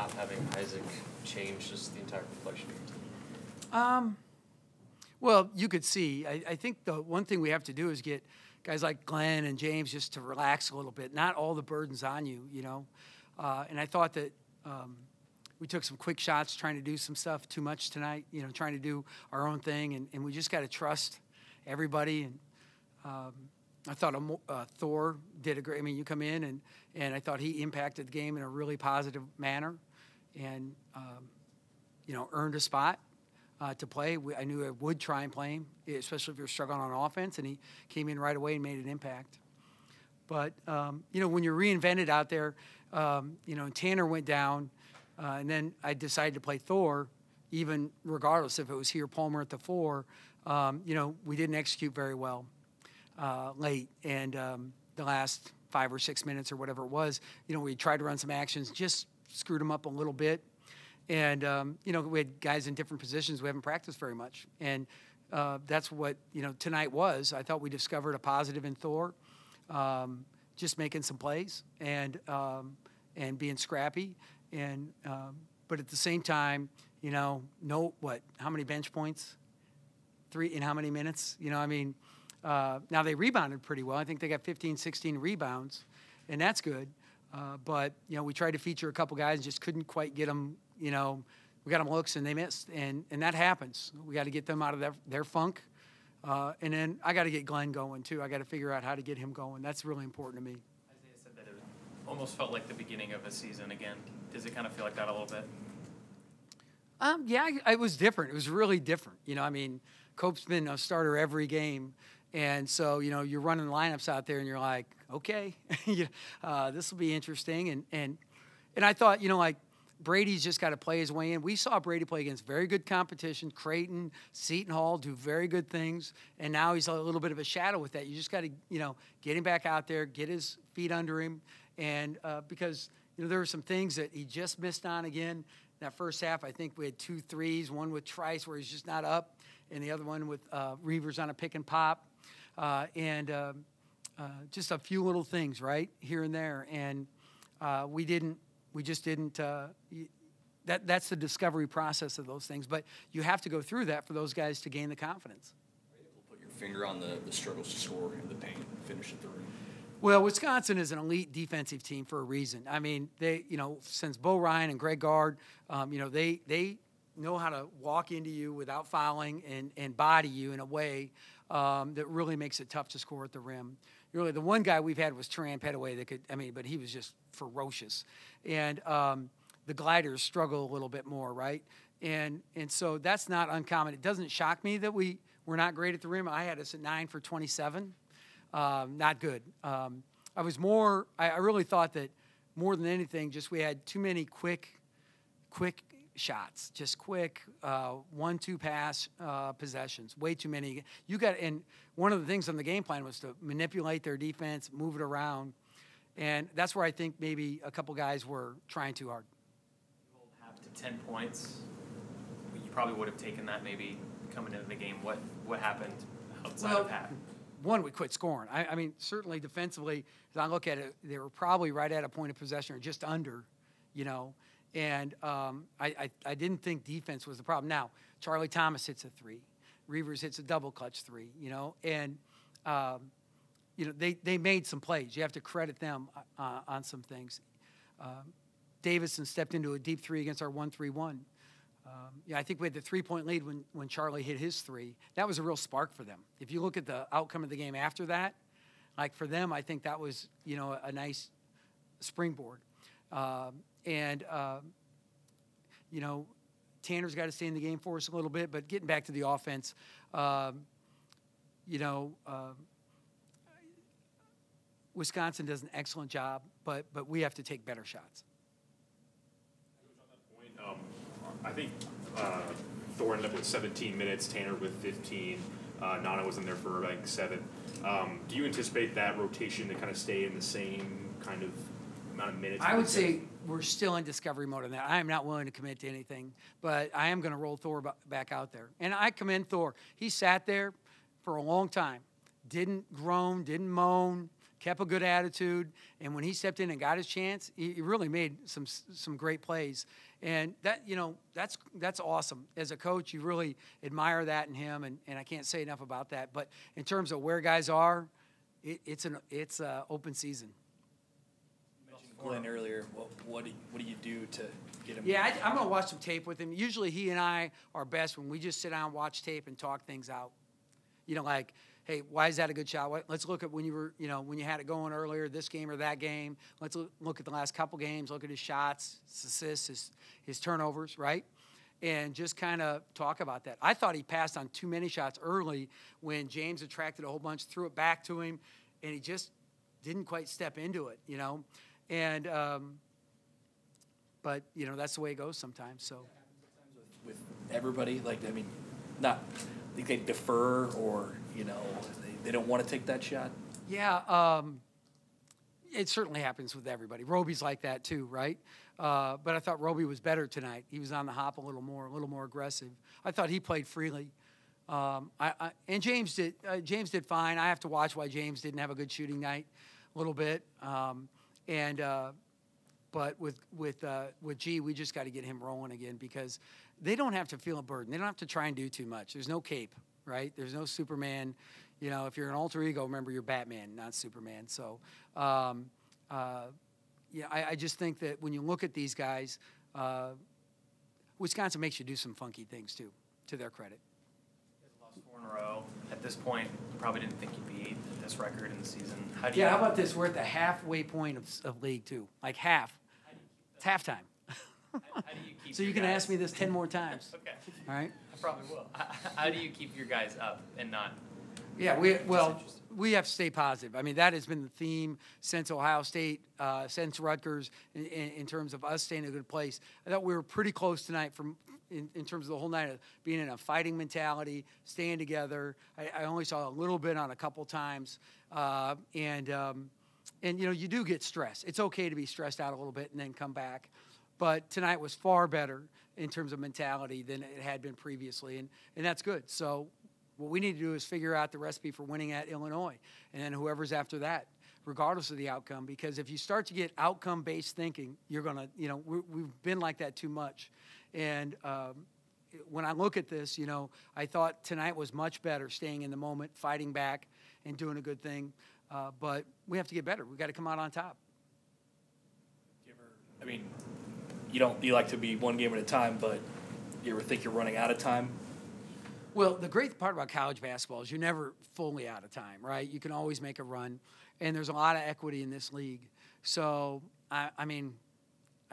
not having Isaac change just the entire complexion of your team? Well, you could see. I think the one thing we have to do is get guys like Glenn and James just to relax a little bit. Not all the burden's on you, you know. And I thought that we took some quick shots trying to do some stuff too much tonight, you know, trying to do our own thing. And we just got to trust everybody. And I thought Thor did a great – I mean, you come in, and I thought he impacted the game in a really positive manner and, you know, earned a spot. To play. I knew I would try and play him, especially if you're struggling on offense, and he came in right away and made an impact. But, you know, when you're reinvented out there, you know, and Tanner went down, and then I decided to play Thor, even regardless if it was here, Palmer at the 4, you know, we didn't execute very well late. And the last 5 or 6 minutes or whatever it was, you know, we tried to run some actions, just screwed them up a little bit. And, you know, we had guys in different positions we haven't practiced very much. And that's what, you know, tonight was. I thought we discovered a positive in Thor, just making some plays and being scrappy. And but at the same time, you know, how many bench points? 3 in how many minutes? You know, I mean, now they rebounded pretty well. I think they got 15, 16 rebounds, and that's good. But, you know, we tried to feature a couple guys and just couldn't quite get them. You know, we got them looks and they missed, and that happens. We got to get them out of their funk, and then I got to get Glenn going too. I got to figure out how to get him going. That's really important to me. Isaiah said that it almost felt like the beginning of a season again. Does it kind of feel like that a little bit? Yeah, it was different. It was really different. You know, I mean, Cope's been a starter every game, and so you know you're running lineups out there, and you're like, okay, this will be interesting, and I thought, you know, like. Brady's just got to play his way in. We saw Brady play against very good competition. Creighton, Seton Hall do very good things, and now he's a little bit of a shadow with that. You just got to, you know, get him back out there, get his feet under him, and because you know there were some things that he just missed on again. That first half, I think we had 2 threes, one with Trice where he's just not up, and the other one with Reavers on a pick and pop, and just a few little things right here and there, and we just didn't. That's the discovery process of those things. But you have to go through that for those guys to gain the confidence. Are you able to put your finger on the struggles to score in the paint, finish at 3? Well, Wisconsin is an elite defensive team for a reason. I mean, they, you know, since Bo Ryan and Greg Gard, you know, they know how to walk into you without fouling and body you in a way that really makes it tough to score at the rim. Really, the one guy we've had was Turan Petaway that could, I mean, but he was just ferocious. And the gliders struggle a little bit more, right? And so that's not uncommon. It doesn't shock me that we're not great at the rim. I had us at 9 for 27. Not good. I really thought that more than anything, just we had too many quick shots, just quick 1-2 pass possessions, way too many. And one of the things on the game plan was to manipulate their defense, move it around, and that's where I think maybe a couple guys were trying too hard. You hold half to 10 points. You probably would have taken that maybe coming into the game. What happened outside of half? One, we quit scoring. I mean, certainly defensively, as I look at it, they were probably right at a point of possession or just under, you know. And I didn't think defense was the problem. Now, Charlie Thomas hits a 3. Reavers hits a double clutch 3, you know. And, you know, they made some plays. You have to credit them on some things. Davison stepped into a deep 3 against our 1-3-1. Yeah, I think we had the 3-point lead when Charlie hit his 3. That was a real spark for them. If you look at the outcome of the game after that, like for them, I think that was, you know, a nice springboard. And you know, Tanner's got to stay in the game for us a little bit. But getting back to the offense, you know, Wisconsin does an excellent job, but we have to take better shots. On that point, I think Thor ended up with 17 minutes, Tanner with 15. Nana was in there for, I think, 7. Do you anticipate that rotation to kind of stay in the same kind of amount of minutes? I would say we're still in discovery mode on that. I am not willing to commit to anything, but I am going to roll Thor back out there. And I commend Thor. He sat there for a long time, didn't groan, didn't moan, kept a good attitude, and when he stepped in and got his chance, he really made some great plays. And that, that's awesome. As a coach, you really admire that in him, and I can't say enough about that. But in terms of where guys are, it's an open season. You mentioned Glenn earlier. What do you do to get him? Yeah, I'm going to watch some tape with him. Usually he and I are best when we just sit down, watch tape, and talk things out. Like, hey, why is that a good shot? Let's look at when you were, when you had it going earlier, this game or that game. Let's look at the last couple games, look at his shots, his assists, his turnovers, right? And just kind of talk about that. I thought he passed on too many shots early when James attracted a whole bunch, threw it back to him, and he just didn't quite step into it, And, but, that's the way it goes sometimes, so. With everybody, not think they defer or, they don't want to take that shot? Yeah, it certainly happens with everybody. Roby's like that too, right? But I thought Roby was better tonight. He was on the hop a little more aggressive. I thought he played freely. And James did fine. I have to watch why James didn't have a good shooting night a little bit. But with G, we just got to get him rolling again because they don't have to feel a burden. They don't have to try and do too much. There's no cape, right? There's no Superman. If you're an alter ego, remember you're Batman, not Superman. So, I just think that when you look at these guys, Wisconsin makes you do some funky things too, to their credit. You guys lost 4 in a row. At this point, you probably didn't think you'd be at this record in the season. How about this? We're at the halfway point of league two, like half. It's halftime. How do you keep So your you can guys? ask me this 10 more times. Okay. All right? I probably will. How do you keep your guys up and not? Yeah, we have to stay positive. I mean, that has been the theme since Ohio State, since Rutgers, in terms of us staying in a good place. I thought we were pretty close tonight in terms of the whole night of being in a fighting mentality, staying together. I only saw a little bit on a couple times. And you do get stressed. It's okay to be stressed out a little bit and then come back. But tonight was far better in terms of mentality than it had been previously, and that's good. So what we need to do is figure out the recipe for winning at Illinois, and then whoever's after that, regardless of the outcome. Because if you start to get outcome-based thinking, you're going to, we've been like that too much. And when I look at this, I thought tonight was much better, staying in the moment, fighting back, and doing a good thing. But we have to get better. We've got to come out on top. You like to be one game at a time, but you ever think you're running out of time? Well, the great part about college basketball is you're never fully out of time, right? You can always make a run, and there's a lot of equity in this league. So, I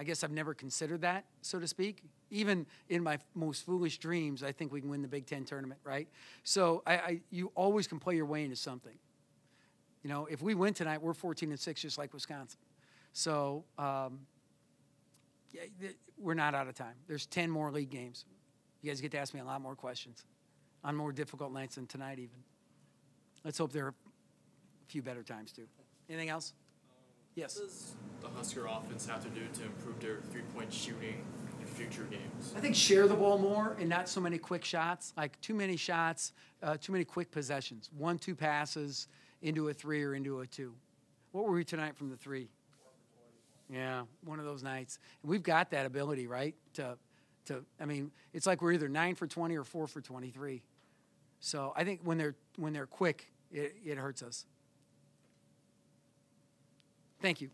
guess I've never considered that, so to speak. Even in my most foolish dreams, I think we can win the Big Ten tournament, right? So you always can play your way into something. If we win tonight, we're 14-6, just like Wisconsin. So we're not out of time. There's 10 more league games. You guys get to ask me a lot more questions on more difficult nights than tonight even. Let's hope there are a few better times too. Anything else? Yes. What does the Husker offense have to do to improve their three-point shooting in future games? I think share the ball more and not so many quick shots, like too many shots, too many quick possessions. 1-2 passes into a 3 or into a 2. What were we tonight from the 3? Yeah, one of those nights. And we've got that ability, right? It's like we're either 9 for 20 or 4 for 23. So I think when they're quick, it hurts us. Thank you.